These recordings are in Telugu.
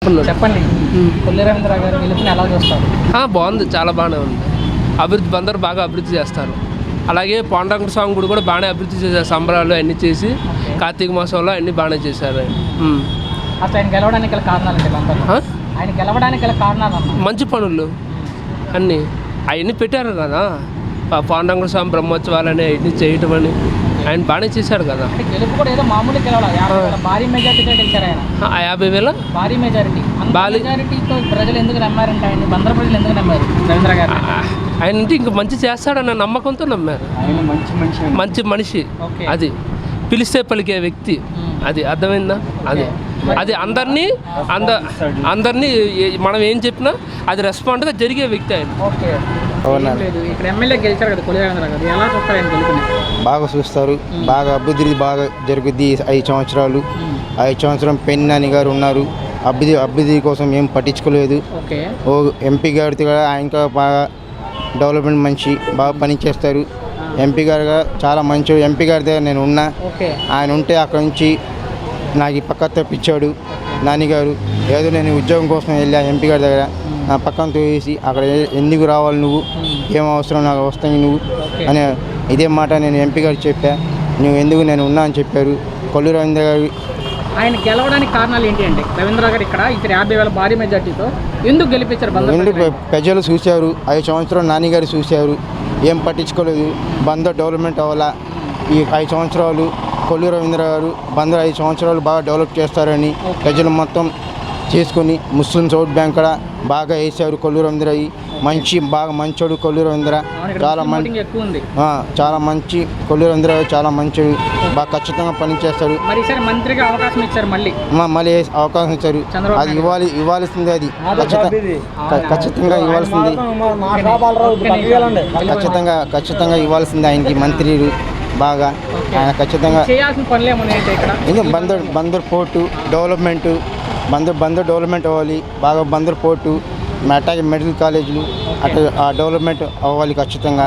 చెప్పండి. కొల్లు రవీంద్ర గారు గెలుపుని ఎలా చూస్తారు? బాగుంది, చాలా బాగానే ఉంది. అభివృద్ధి అందరూ బాగా అభివృద్ధి చేస్తారు. అలాగే పాండురంగ స్వామి గుడి కూడా బాగానే అభివృద్ధి చేశారు. సంబరాలు అన్నీ చేసి కార్తీక మాసంలో అన్నీ బాగానే చేశారు. అసలు ఆయన గెలవడానికి గల కారణాలు అంటే ఆయన గెలవడానికి గల కారణాలు మంచి పనులు అన్నీ అవన్నీ పెట్టారు కదా. పాండురంగ స్వామి బ్రహ్మోత్సవాలని అవన్నీ చేయటం అని ఆయన బాగానే చేశాడు కదా. గెలుపు కూడా ఏదో మామూలు గెలవాలి, భారీ మెజారిటీతో గెలిచారు ఆయన. 50,000 భారీ మెజారిటీతో ప్రజలు ఎందుకు నమ్మారంటే ఆయన, బందర్ ప్రజలు ఎందుకు నమ్మారు రవీంద్ర గారు? ఆయన అంటే ఇంకా మంచి చేస్తాడన్న నమ్మకంతో నమ్మారు. మంచి మనిషి, అది పిలిస్తే పలికే వ్యక్తి, అది అర్థమైందా? అది అందరినీ మనం ఏం చెప్పినా అది రెస్పాండ్గా జరిగే వ్యక్తి ఆయన. ఇక్కడ ఎమ్మెల్యే గెలిచారు కదా కొల్లు రవీంద్ర గారు, ఎలా చూస్తారు ఆయన గెలుపుని? బాగా చూస్తారు, బాగా అభివృద్ధి బాగా జరుగుద్ది. 5 సంవత్సరాలు 5 సంవత్సరం పెన్నాని గారు ఉన్నారు. అభివృద్ధి కోసం ఏం పట్టించుకోలేదు. ఓ ఎంపీ గారితో కూడా ఆయన బాగా డెవలప్మెంట్ మంచి బాగా పనిచేస్తారు. ఎంపీ గారుగా చాలా మంచి ఎంపీ గారి దగ్గర నేను ఉన్నా. ఆయన ఉంటే అక్కడ నుంచి నాకు ఈ పక్క తెప్పించాడు నాన్నగారు. ఏదో నేను ఉద్యోగం కోసం వెళ్ళా ఎంపీ గారి దగ్గర, నా పక్కన తోసి అక్కడ ఎందుకు రావాలి నువ్వు, ఏం అవసరం నాకు వస్తాయి నువ్వు అని ఇదే మాట నేను ఎంపీ గారికి చెప్పా. నువ్వు ఎందుకు నేను ఉన్నా అని చెప్పారు కొల్లు రవీంద్ర గారు. ఆయన గెలవడానికి కారణాలు ఏంటి అంటే రవీంద్ర గారు ఇక్కడ 50,000 భారీ మెజార్టీతో ఎందుకు గెలిపించారు? ఎందుకు ప్రజలు చూశారు, 5 సంవత్సరాలు నాన్నగారు చూశారు, ఏం పట్టించుకోలేదు. బందర్ డెవలప్మెంట్ అవ్వాలా. ఈ 5 సంవత్సరాలు కొల్లు రవీంద్ర గారు బందర్ 5 సంవత్సరాలు బాగా డెవలప్ చేస్తారని ప్రజలు మొత్తం చేసుకొని ముస్లిమ్స్ ఓట్ బ్యాంక్ కూడా బాగా వేసారు కొల్లు రవీంద్ర. బాగా మంచోడు కొల్లు రవీంద్ర, చాలా మంచి కొల్లు రవీంద్ర, చాలా మంచోడు, బాగా ఖచ్చితంగా పనిచేస్తాడు. మంత్రిగా అవకాశం ఇచ్చారు, మళ్ళీ అవకాశం ఇచ్చారు. అది ఇవ్వాల్సిందే, అది ఖచ్చితంగా ఇవ్వాల్సింది, ఖచ్చితంగా ఇవ్వాల్సిందే ఆయనకి మంత్రులు బాగా. ఆయన ఖచ్చితంగా ఇంకా Bandar port development, Bandar development అవ్వాలి బాగా. బందర్ పోర్టు అట్లాగే మెడికల్ కాలేజీలు అట్లా డెవలప్మెంట్ అవ్వాలి ఖచ్చితంగా.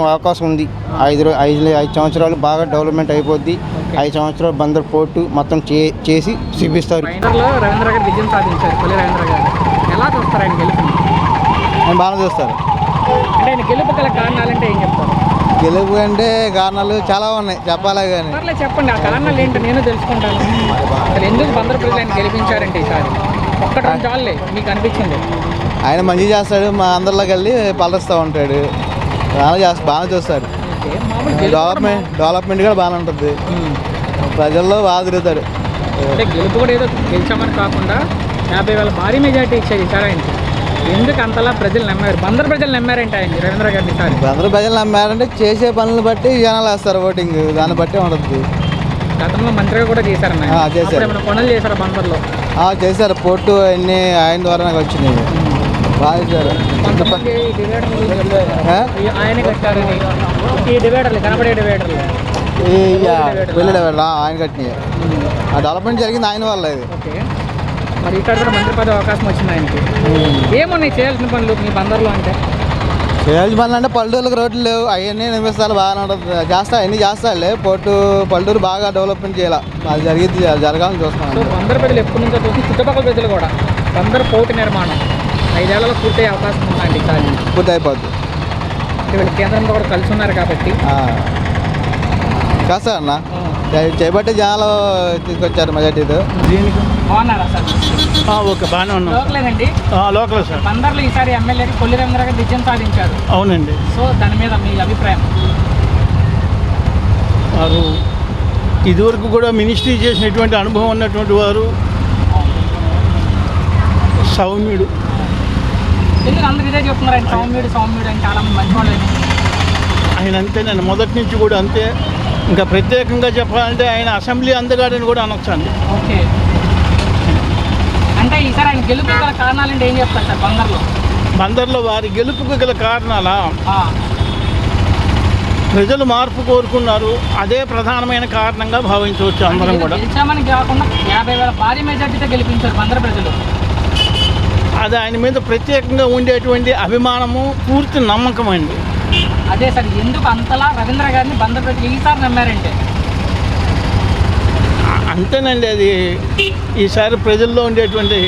అవకాశం ఉంది. 5 సంవత్సరాలు బాగా డెవలప్మెంట్ అయిపోద్ది. 5 సంవత్సరాలు బందర్ పోర్టు మొత్తం చేసి చూపిస్తారు. బాగా చూస్తారు. గెలుపు అంటే కారణాలు చాలా ఉన్నాయి, చెప్పాలి కానీ. చెప్పండి, ఆ కారణాలు ఏంటో నేను తెలుసుకుంటాను. అసలు ఎందుకు బందర్ ప్రజలు ఆయన గెలిపించారంటే ఈసారి ఒక్కటి చాలే మీకు అనిపించింది? ఆయన మంచి చేస్తాడు, మా అందరిలోకి వెళ్ళి పలరుస్తూ ఉంటాడు, బాగా చూస్తారు. డెవలప్మెంట్ కూడా బాగానే ఉంటుంది, ప్రజల్లో బాగా తిరుగుతాడు. అంటే గెలుపు కూడా ఏదో గెలిచామని కాకుండా 50,000 భారీ మెజార్టీ ఇచ్చారు ఈసారి ఆయనకి. ఎందుకు అంతలా ప్రజలు నమ్మారు, బందర్ ప్రజలు నమ్మారంటే ఆయన రవీంద్ర గారిని? సార్ బందర్ ప్రజలు నమ్మారంటే చేసే పనులను బట్టి జనాలు వేస్తారు, ఓటింగ్ దాన్ని బట్టి ఉంటుంది. గతంలో మంత్రిగా కూడా చేశారన్న, పనులు చేశారు బందర్లో? చేశారు, పోర్టు అన్నీ ఆయన ద్వారా నాకు వచ్చినాయి, బాగా చేశారు. ఆయన కట్టారు ఈ డివైడర్లు, కనపడే డివైడర్లు, వెళ్ళి డివైడర్ ఆయన కట్టినాయి. ఆ డెవలప్మెంట్ జరిగింది ఆయన వల్ల. ఇది మరి ఇక్కడ కూడా మంత్రి పదవి అవకాశం వచ్చింది ఆయనకి. ఏమున్నాయి చేయాల్సిన పనులు మీ బందర్లో అంటే? చేయాల్సిన పనులు అంటే పల్లెటూరులకు రోడ్లు లేవు, అవన్నీ నిర్మిస్తాలు బాగానే ఉంటుంది, అవన్నీ చేస్తారులే. పల్లెటూరు బాగా డెవలప్మెంట్ చేయాలి, అది జరగాలని చూస్తున్నాను. బందర్ ప్రజలు ఎప్పటి నుంచో చూసి చుట్టుపక్కల ప్రజలు కూడా బందర్ పోర్టు నిర్మాణం 5 ఏళ్లలో పూర్తయ్యే అవకాశం ఉందండి. పూర్తి అయిపోద్ది. వీళ్ళు కేంద్రంతో కూడా కలిసి ఉన్నారు కాబట్టి కాస్తా అన్న చేయబట్టి జనాలు తీసుకొచ్చారు మెజార్టీతో. బాగున్నారా సార్? ఓకే, బాగానే ఉన్నాం. లోకలేనండి? Local sir. బందర్లో ఈసారి ఎమ్మెల్యేకి కొల్లు రవీంద్ర గారు విజయం సాధించారు. అవునండి. సో దాని మీద మీ అభిప్రాయం? వారు ఇదివరకు కూడా మినిస్ట్రీ చేసినటువంటి అనుభవం ఉన్నటువంటి వారు, సౌమ్యుడు. ఎందుకు అందరు ఇదే చెప్తున్నారు ఆయన సౌమ్యుడు అని? చాలా మంచి వాళ్ళు ఆయన అంతేనండి, మొదటి నుంచి కూడా అంతే. ఇంకా ప్రత్యేకంగా చెప్పాలంటే ఆయన అసెంబ్లీ అందగాడని కూడా అనొచ్చండి. ఓకే, అంటే ఈసారి ఆయన గెలుపు గల కారణాలు అంటే ఏం చెప్తారు సార్? బందర్లో వారి గెలుపుకు గల కారణాలా? ప్రజలు మార్పు కోరుకున్నారు, అదే ప్రధానమైన కారణంగా భావించవచ్చు అందరం కూడా. గెలిచామని కాకుండా 50,000 భారీ మెజార్టీతో గెలిపించారు బందర్ ప్రజలు. అది ఆయన మీద ప్రత్యేకంగా ఉండేటువంటి అభిమానము, పూర్తి నమ్మకం అండి. అదే సార్, ఎందుకు అంతలా రవీంద్ర గారిని బందర్ ప్రజలు ఈసారి నమ్మారంటే? అంతేనండి, అది ఈసారి ప్రజల్లో ఉండేటువంటి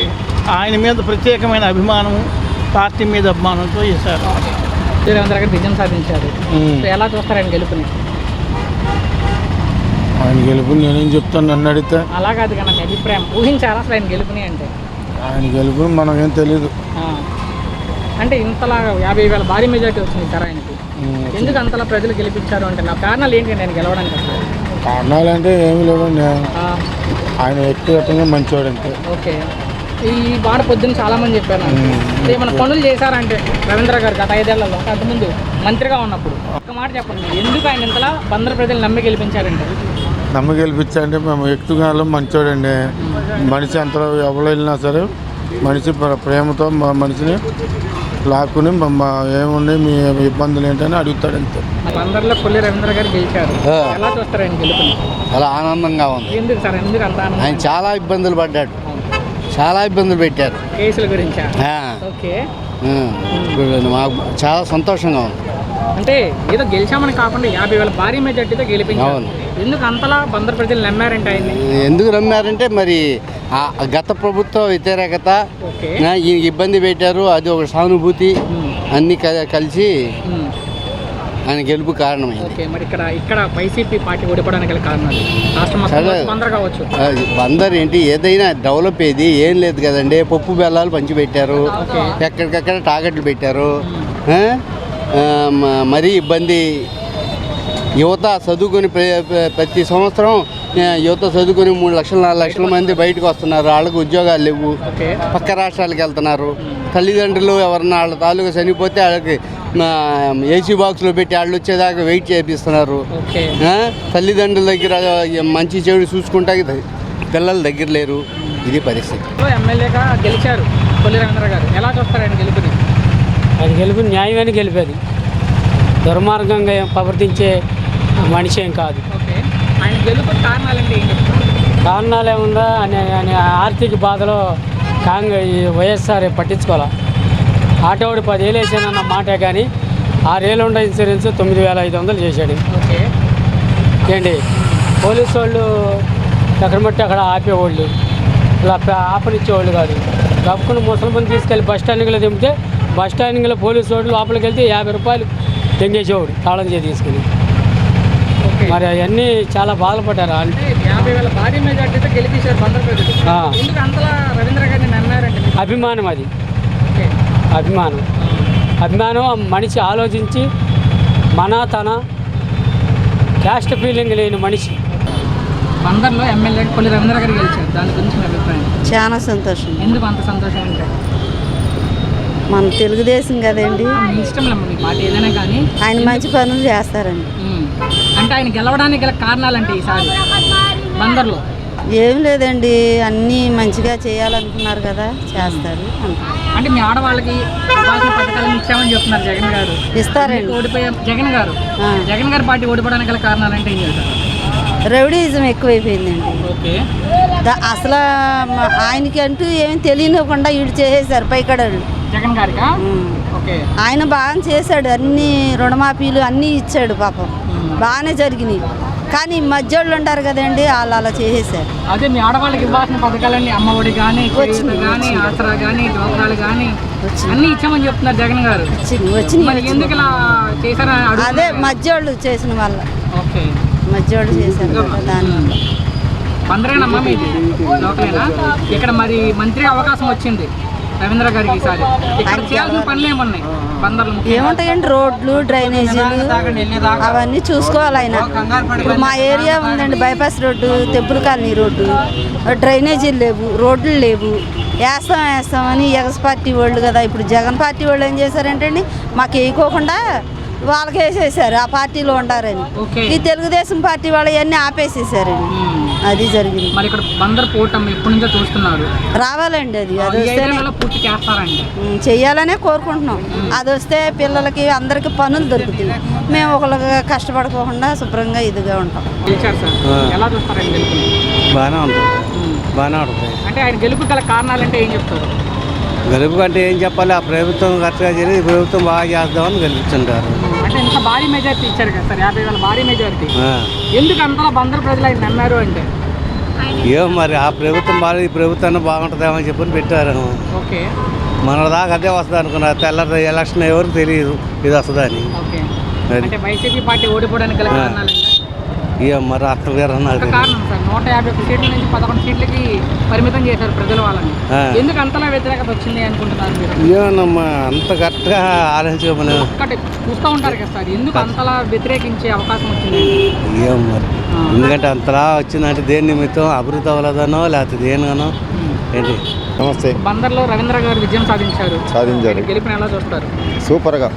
ఆయన మీద ప్రత్యేకమైన అభిమానం, పార్టీ మీద అభిమానంతో ఈసారి రేవంత్ రెడ్డి విజయం సాధించారు. సో ఎలా చూస్తారు ఆయన గెలుపుని? ఆయన గెలుపు నేనేం చెప్తాను, నన్ను అడిగితే. అలా కాదు కదా, మీ అభిప్రాయం ఊహించారా అసలు ఆయన గెలుపుని అంటే? ఆయన గెలుపు మనకేం తెలియదు. అంటే ఇంతలా 50,000 భారీ మెజార్టీ వచ్చింది సార్ ఆయనకి. ఎందుకు అంతలా ప్రజలు గెలిపించారు అంటే నా కారణాలు ఏంటి నేను గెలవడానికి అసలు? కారణాలంటే ఏమి లేవండి, ఆయన వ్యక్తిగతంగా మంచివాడంతే. ఓకే. ఈ వాడ పొద్దున్న చాలా మంది చెప్పారు ఏమైనా పనులు చేశారంటే రవీంద్ర గారు గత 5 ఏళ్లలో, అంతకుముందు మంత్రిగా ఉన్నప్పుడు ఒక్క మాట చెప్పండి, ఎందుకు ఆయన ఇంతలా బందర్ ప్రజలు నమ్మి గెలిపించారంటే? నమ్మి గెలిపించాలంటే మేము వ్యక్తిగతంగా మంచివాడండి. మనిషి అంతలో ఎవరు వెళ్ళినా సరే మనిషి ప్రేమతో మనిషిని లాక్కుని ఏముంది మీ ఇబ్బందులు ఏంటని అడుగుతాడు అంతే. బందర్లో కొల్లి రవీంద్ర గారు గెలిచారు, ఎలా చూస్తారు ఆయన గెలుపుని? చాలా ఆనందంగా ఉంది. ఎందుకు సార్, ఎందుకు అంత ఆనందం? ఆయన చాలా ఇబ్బందులు పడ్డాడు, చాలా ఇబ్బందులు పెట్టారు కేసుల గురించా? ఓకే. మాకు చాలా సంతోషంగా ఉంది. అంటే ఏదో గెలిచామని కాకుండా 50,000 భారీ మెజార్టీతో గెలిపించారు. ఎందుకు అంతలా బందర్ ప్రజలు నమ్మారంటే ఆయన్ని? ఎందుకు నమ్మారంటే మరి గత ప్రభుత్వ వ్యతిరేకత, ఈయనకి ఇబ్బంది పెట్టారు, అది ఒక సానుభూతి అన్నీ కలిసి ఆయన గెలుపు కారణమైంది. ఓకే. మరి ఇక్కడ వైసీపీ పార్టీ ఓడిపోవడానికి గల కారణాలు బందర్ కావచ్చు. బందర్ ఏంటి, ఏదైనా డెవలప్ ఏది ఏం లేదు కదండి. పప్పు బెల్లాలు పంచి పెట్టారు, ఎక్కడికక్కడ టార్గెట్లు పెట్టారు. మరీ ఇబ్బంది. యువత చదువుకొని ప్రతి సంవత్సరం యువత చదువుకొని 3 లక్షలు 4 లక్షల మంది బయటకు వస్తున్నారు, వాళ్ళకు ఉద్యోగాలు లేవు, పక్క రాష్ట్రాలకు వెళ్తున్నారు. తల్లిదండ్రులు ఎవరన్నా వాళ్ళ తాలూకా చనిపోతే వాళ్ళకి ఏసీ బాక్స్లో పెట్టి వాళ్ళు వచ్చేదాకా వెయిట్ చేపిస్తున్నారు. తల్లిదండ్రుల దగ్గర మంచి చెడు చూసుకుంటా పిల్లల దగ్గర లేరు. ఇది పరిస్థితి. ఎమ్మెల్యేగా గెలిచారు కొల్లి రవీంద్ర గారు, ఎలా చూస్తారు ఆయన గెలుపుని? ఆయన గెలుపు న్యాయమైన గెలిపేది, దుర్మార్గంగా ప్రవర్తించే మనిషి ఏం కాదు. ఓకే. ఆయన గెలుపు కారణాలంటే ఏం చెప్తారు? కారణాలు ఏముందా అని ఆర్థిక బాధలో వైఎస్ఆర్ పట్టించుకోవాలి. ఆటోడు 10 ఏళ్ళు వేసానన్న మాటే కానీ 6 ఏళ్ళు ఉండే ఇన్సూరెన్స్ 9,500 చేశాడు. ఓకే. ఏంటి పోలీసు వాళ్ళు ఎక్కడ మట్టి అక్కడ ఆపేవాళ్ళు, ఇలా ఆపనిచ్చేవాళ్ళు కాదు. గప్పుకుని ముసలిమంది తీసుకెళ్ళి బస్ స్టాండింగ్లో దింపితే బస్ స్టాండింగ్లో పోలీసు వాళ్ళు లోపలికి వెళ్తే 50 రూపాయలు తెంగేసేవాడు తాళం చేసి తీసుకుని. మరి అవన్నీ చాలా బాధపడ్డారు. అంటే 50,000 భారీ మెజార్టీతో గెలిపించారు బందర్ ప్రజలు. ఎందుకు అంతలా రవీంద్ర గారిని నమ్మారంటే? అభిమానం, అది అభిమానం. మనిషి ఆలోచించి తన క్యాస్ట్ ఫీలింగ్ లేని మనిషి. బందర్లో ఎమ్మెల్యే కొల్లి రవీంద్ర గారు గెలిచారు, దాని గురించి మీ అభిప్రాయం? చాలా సంతోషం. ఎందుకు అంత సంతోషం అంటే? మన తెలుగుదేశం కదండి, ఇష్టం లేదు మీకు పార్టీ ఏదైనా కానీ ఆయన మంచి పనులు చేస్తారండి. అంటే ఆయన గెలవడానికి గల కారణాలంటే ఈసారి బందర్లో ఏం లేదండి, అన్నీ మంచిగా చేయాలనుకున్నారు కదా, చేస్తారు. అంటే మీ ఆడవాళ్ళకి పథకాలను ఇచ్చామని చెప్తున్నారు జగన్ గారు. ఇస్తారండి. ఓడిపోయాం జగన్ గారు పార్టీ ఓడిపోవడానికి గల కారణాలంటే ఏం చెప్తారు? రౌడీజం ఎక్కువైపోయిందండి. ఓకే. అసలు ఆయనకి అంటూ ఏమి తెలియనివ్వకుండా వీడు చేసేసారు పైకడలు జగన్ గారిగా. ఓకే. ఆయన బాగా చేశాడు, అన్ని రుణమాఫీలు అన్నీ ఇచ్చాడు, పాపం బాగానే జరిగినాయి. కానీ మధ్యోళ్ళు ఉంటారు కదండి, వాళ్ళు అలా చేసేసారు. అదే మీ ఆడవాళ్ళకి ఇవ్వాల్సిన పథకాలన్నీ అమ్మఒడి కానీ కానీ ఆసరా కానీ దోసరాలు కానీ అన్నీ ఇచ్చామని చెప్తున్నారు జగన్ గారు. వచ్చినాయి. ఎందుకు ఇలా చేశారు? అదే మధ్యోళ్ళు చేసిన వల్ల. ఓకే. మధ్యోళ్ళు చేశారు దానివల్ల. బందరేనమ్మా మీది లోకలేనా? ఇక్కడ మరి మంత్రి అవకాశం వచ్చింది రవీంద్ర గారికి ఈసారి. ఇక్కడ చేయాల్సిన పనులు ఏమున్నాయి బందర్లో? ఏముంటాయండి, రోడ్లు, డ్రైనేజీలు అవన్నీ చూసుకోవాలి ఆయన. ఇప్పుడు మా ఏరియా ఉందండి, బైపాస్ రోడ్డు, తెప్పుల కాలనీ రోడ్డు, డ్రైనేజీలు లేవు, రోడ్లు లేవు. వేస్తామని ఎగస్ పార్టీ వాళ్ళు కదా, ఇప్పుడు జగన్ పార్టీ వాళ్ళు ఏం చేశారంటే అండి, మాకు వేయకోకుండా వాళ్ళకి వేసేసారు, ఆ పార్టీలో ఉంటారని. ఈ తెలుగుదేశం పార్టీ వాళ్ళు అన్నీ ఆపేసేసారండి, అది జరిగింది. మరి ఇక్కడ బందర్ కూటమి ఎప్పటి నుంచో చూస్తున్నారు, రావాలండి. అది వస్తే పూర్తి చేస్తారండి, చెయ్యాలనే కోరుకుంటున్నాం. అది వస్తే పిల్లలకి అందరికి పనులు దొరుకుతాయి, మేము ఒకళ్ళకి కష్టపడుకోకుండా శుభ్రంగా ఇదిగా ఉంటాం. ఎలా చూస్తారండి? బాగానే ఉంటుంది, బాగానే ఉంటుంది. అంటే ఆయన గెలుపు గల కారణాలంటే ఏం చెప్తారు? గెలుపు కంటే ఏం చెప్పాలి, ఆ ప్రభుత్వం కరెక్ట్గా జరిగి ప్రభుత్వం బాగా చేద్దామని గెలుపుతుంటారు. అంటే ఇంత భారీ మెజార్టీ ఇచ్చారు కదా సార్, 50,000 భారీ మెజార్టీ. ఎందుకు అంతలా బందర్ ప్రజలు ఆయన నమ్మారు అంటే? ఏం మరి ఆ ప్రభుత్వం బాగా ఈ ప్రభుత్వాన్ని బాగుంటుందేమో చెప్పని పెట్టారు. ఓకే మన దాకా అదే వస్తుంది అనుకున్నా. తెల్ల ఎలక్షన్ ఎవరికి తెలియదు ఇది వస్తుందని. ఓకే అది. అంటే వైసీపీ పార్టీ ఓడిపోవడానికి గల కారణాలు ఏంటి? ఏం మరి అర్థం వేరే నాకు ఒక కారణం సార్ 151 సీట్ల నుంచి 11 సీట్లకి పరిమితం చేశారు ప్రజలు వాళ్ళని. ఎందుకు అంతలా వ్యతిరేకత వచ్చింది అనుకుంటున్నారు మీరు? ఏమన్నా అంత కరెక్ట్గా ఆలోచించమని ఒక్కటి చూస్తూ ఉంటారు కదా సార్, ఎందుకు అంతలా వ్యతిరేకించే అవకాశం వచ్చింది? ఏం మరి ఎందుకంటే అంతలా వచ్చిందంటే దేని నిమిత్తం అభివృద్ధి అవ్వలేదనో లేకపోతే దేనిగానో ఏంటి. నమస్తే. బందర్లో రవీంద్ర గారు విజయం సాధించారు. గెలుపుని ఎలా చూస్తారు? సూపర్గా.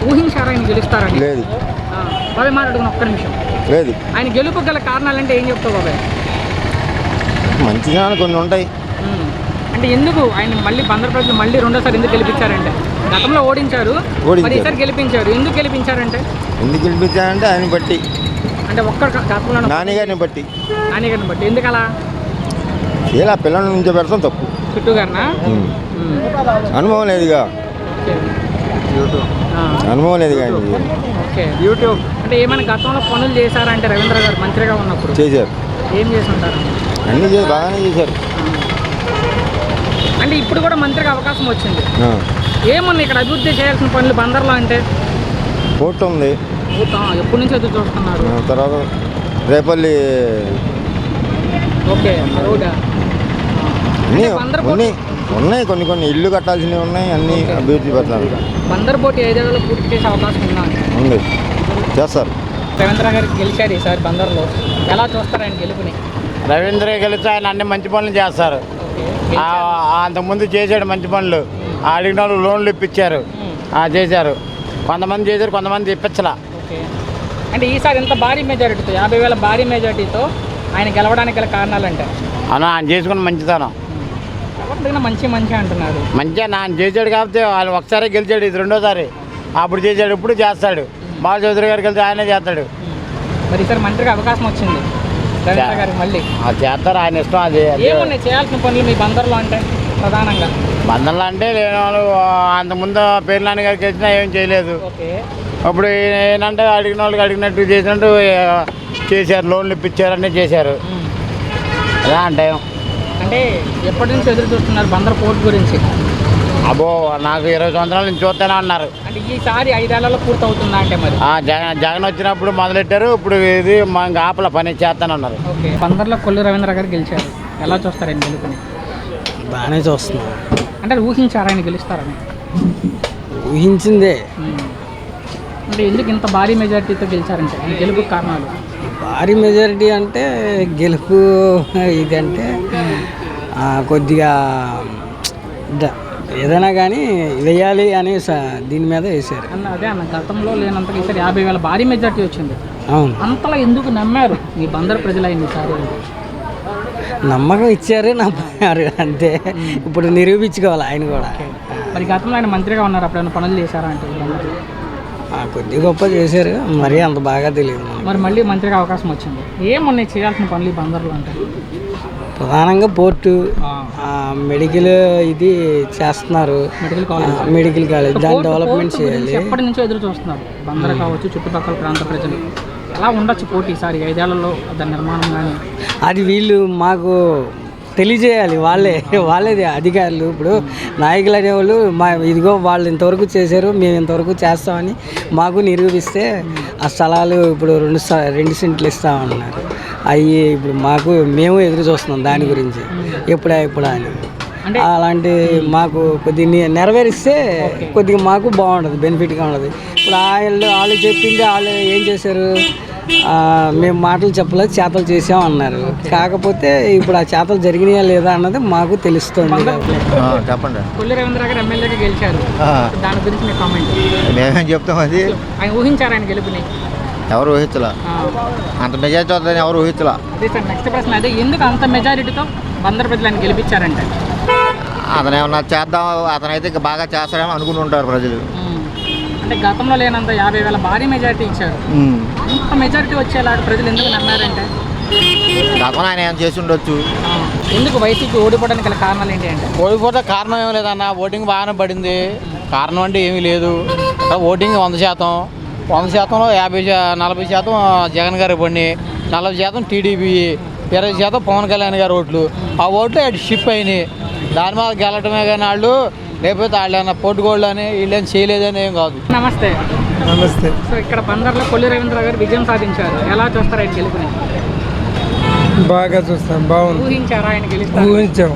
ఊహించారా ఆయన గెలుస్తారని? లేదు. బాబాయ్ మాట్లాడుకున్న ఒక్క నిమిషం. లేదు. ఆయన గెలుపు గల కారణాలంటే ఏం చెప్తావు బాబాయ్? మంచిగా కొన్ని ఉంటాయి. అంటే ఎందుకు ఆయన మళ్ళీ బందర్ ప్రజలు మళ్ళీ రెండోసారి ఎందుకు గెలిపించారంటే? గతంలో ఓడించారు, మరి ఈసారి గెలిపించారు. ఎందుకు గెలిపించారంటే? ఎందుకు గెలిపించారంటే ఆయన బట్టి, అంటే ఒక్క గతంలో నాన్నగారిని బట్టి. నాన్నగారిని బట్టి ఎందుకు అలా? ఇలా పిల్లల నుంచి పెడతాం తప్పు. చుట్టూ గారినా? అనుభవం లేదుగా. అనుభవం లేదుగా. ఓకే యూట్యూబ్ అంటే ఏమైనా గతంలో పనులు చేశారంటే రవీంద్ర గారు మంత్రిగా ఉన్నప్పుడు? చేశారు. ఏం చేస్తుంటారు? అన్నీ బాగానే చేశారు. అంటే ఇప్పుడు కూడా మంత్రిగా అవకాశం వచ్చింది. ఏమన్నా ఇక్కడ అభివృద్ధి చేయాల్సిన పనులు బందర్లో అంటే? కోర్టు ఉంది. ఎప్పటి నుంచి ఎదురు చూస్తున్నారు? తర్వాత రేపల్లి. ఓకే రోడ్డా? ఉన్నాయి కొన్ని ఇల్లు కట్టాల్సినవి ఉన్నాయి. అన్నీ అభివృద్ధి పెడతారు. బందర్ పోటీ 5 ఏళ్లలో పూర్తి చేసే అవకాశం ఉంది. చేస్తారు. రవీంద్ర గారికి గెలిచారు ఈసారి బందర్లో. ఎలా చూస్తారు ఆయన గెలుపుని? రవీంద్ర గెలిచి ఆయన అన్ని మంచి పనులు చేస్తారు. అంతకుముందు చేశాడు మంచి పనులు. అడిగిన వాళ్ళు లోన్లు ఇప్పించారు, చేశారు. కొంతమంది చేశారు, కొంతమంది ఇప్పించలా. అంటే ఈసారి ఎంత భారీ మెజారిటీతో 50,000 భారీ మెజారిటీతో ఆయన గెలవడానికి గల కారణాలంటే? ఆయన చేసుకున్న మంచితనం. మంచి అంటున్నారు. మంచిగా ఆయన చేశాడు కాబట్టి వాళ్ళు ఒకసారి గెలిచాడు, ఇది రెండోసారి. అప్పుడు చేశాడు, ఇప్పుడు చేస్తాడు. బాల చౌదరి గారికి వెళ్తే ఆయనే చేస్తాడు. మరి ఈసారి మంత్రిగా అవకాశం వచ్చింది రవీంద్ర గారికి మళ్ళీ. చేస్తారు, ఆయన ఇష్టం. అది ఏమున్నాయి చేయాల్సిన పనులు మీ బందర్లో అంటే ప్రధానంగా? బందర్లో అంటే లేని వాళ్ళు అంతకుముందు పేర్లాని గారికి వచ్చినా ఏం చేయలేదు. అప్పుడు ఏంటంటే అడిగిన వాళ్ళకి అడిగినట్టు చేసినట్టు చేశారు, లోన్లు ఇప్పించారు, అన్నీ చేశారు. అదే అంటే ఎప్పటి నుంచి ఎదురు చూస్తున్నారు బందర్ పోర్ట్ గురించి? అబ్బో నాకు 20 సంవత్సరాల నుంచి చూస్తూనే ఉన్నారు. అంటే ఈసారి 5 ఏళ్లలో పూర్తి అవుతుందా అంటే? మరి జగన్ వచ్చినప్పుడు మొదలెట్టారు, ఇప్పుడు ఇది మా ఆపల పని చేస్తానే ఉన్నారు. ఓకే బందర్లో కొల్లు రవీంద్ర గారు గెలిచారు. ఎలా చూస్తారు ఆయన గెలుపుని? బాగానే చూస్తున్నారు. అంటే ఊహించారా ఆయన గెలుస్తారని? ఊహించిందే. అంటే ఎందుకు ఇంత భారీ మెజారిటీతో గెలిచారంటే ఈ గెలుపు కారణాలు? భారీ మెజారిటీ అంటే గెలుపు ఇదంటే కొద్దిగా ఏదైనా కానీ వేయాలి అని దీని మీద వేశారు. అదే అన్న గతంలో లేనంతగా ఈసారి 50,000 భారీ మెజారిటీ వచ్చింది. అవును. అంతలా ఎందుకు నమ్మారు ఈ బందర్ ప్రజలైంది ఈసారి? నమ్మకం ఇచ్చారు, నమ్మారు అంతే. ఇప్పుడు నిరూపించుకోవాలి ఆయన కూడా. మరి గతంలో ఆయన మంత్రిగా ఉన్నారు, అప్పుడు పనులు చేశారా అంటే? కొద్ది గొప్ప చేశారు, మరీ అంత బాగా తెలియదు. మరి మళ్ళీ మంత్రిగా అవకాశం వచ్చింది. ఏమున్నాయి చేయాల్సిన పనులు బందర్లో అంటే? ప్రధానంగా పోర్టు, మెడికల్ ఇది చేస్తున్నారు. మెడికల్ కాలేజ్ దాని డెవలప్మెంట్ చేయాలి. ఎప్పటి నుంచో ఎదురు చూస్తున్నారు బందర్ కావచ్చు, చుట్టుపక్కల ప్రాంత ప్రజలు. ఎలా ఉండొచ్చు పోటీ ఈసారి 5 ఏళ్లలో దాని నిర్మాణం కానీ? అది వీళ్ళు మాకు తెలియజేయాలి. వాళ్ళేది అధికారులు. ఇప్పుడు నాయకులు అనేవాళ్ళు ఇదిగో వాళ్ళు ఇంతవరకు చేశారు, మేము ఇంతవరకు చేస్తామని మాకు నిరూపిస్తే ఆ స్థలాలు ఇప్పుడు 2 సెంట్లు ఇస్తామన్నారు. అవి ఇప్పుడు మేము ఎదురు చూస్తున్నాం దాని గురించి, ఎప్పుడా అని. అలాంటి మాకు కొద్దిగా నెరవేరిస్తే కొద్దిగా మాకు బాగుంటుంది, బెనిఫిట్గా ఉంటుంది. ఇప్పుడు వాళ్ళు చెప్పింది వాళ్ళు ఏం చేశారు, మేము మాటలు చెప్పలేదు, చేతలు చేసాం అన్నారు. కాకపోతే ఇప్పుడు ఆ చేతలు జరిగినాయా లేదా అన్నది మాకు తెలుస్తుంది. చెప్పండి. కొల్లు రవీంద్ర గారు ఎమ్మెల్యేగా గెలిచారు, దాని గురించి మీ కామెంట్? మేమేం చెప్తాం, అది ఆయన ఊహించారు ఆయన గెలుపుని? ఎవరు ఊహించలా, అంత మెజారిటీ అవుతుందని ఎవరు ఊహించలా. అదే సార్ నెక్స్ట్ ప్రశ్న అదే, ఎందుకు అంత మెజారిటీతో బందర్ ప్రజలు ఆయన గెలిపించారంటే? అతను ఏమన్నా చేద్దాం, అతనైతే ఇంకా బాగా చేస్తాడేమో అనుకుని ఉంటారు ప్రజలు. అంటే గతంలో లేనంత 50,000 భారీ మెజారిటీ ఇచ్చారు. ఇంత మెజారిటీ వచ్చేలాగా ప్రజలు ఎందుకు నమ్మారంటే? గతంలో ఆయన ఏం చేసి ఉండొచ్చు. ఎందుకు వైసీపీ ఓడిపోవడానికి గల కారణాలు ఏంటి అంటే? ఓడిపోతే కారణం ఏమి లేదన్న, ఓటింగ్ బాగానే పడింది. కారణం అంటే ఏమీ లేదు. ఓటింగ్ 100%, 100%లో 40% జగన్ గారికి పడి, 40% టీడీపీ. 20% పవన్ కళ్యాణ్ గారి ఓట్లు. ఆ ఓట్లు అటు షిప్ అయినాయి. దాని మీద గెలటమే కానీ వాళ్ళు, లేకపోతే వాళ్ళు ఏమన్నా పొట్టుకోళ్ళు అని వీళ్ళేం చేయలేదని ఏం కాదు. నమస్తే. నమస్తే. సో ఇక్కడ బందర్లో కొల్లి రవీంద్ర గారు విజయం సాధించారు. ఎలా చూస్తారు ఆయన గెలుపుని? బాగా చూస్తాం, బాగుంది. ఊహించారా ఆయన గెలుస్తారు? ఊహించాం.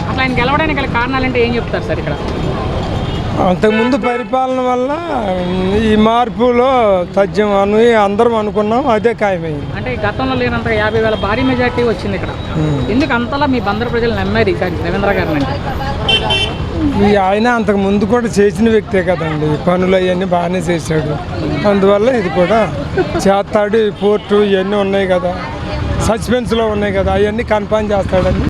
అట్లా ఆయన గెలవడానికి గల కారణాలు అంటే ఏం చెప్తారు సార్ ఇక్కడ? అంతకుముందు పరిపాలన వల్ల ఈ మార్పులో తథ్యం అని అందరం అనుకున్నాం, అదే ఖాయమైంది. అంటే గతంలో లేనంత 50,000 భారీ మెజార్టీ వచ్చింది ఇక్కడ. ఎందుకు అంతలా మీ బందర్ ప్రజలు నమ్మారు ఈసారి రవీంద్ర గారిని? ఈ ఆయన అంతకు ముందు కూడా చేసిన వ్యక్తే కదండి, పనులు అవన్నీ బాగానే చేశాడు. అందువల్ల ఇది కూడా చేస్తాడు. పోర్టు ఇవన్నీ ఉన్నాయి కదా, సస్పెన్స్లో ఉన్నాయి కదా, అవన్నీ కన్ఫర్మ్ చేస్తాడని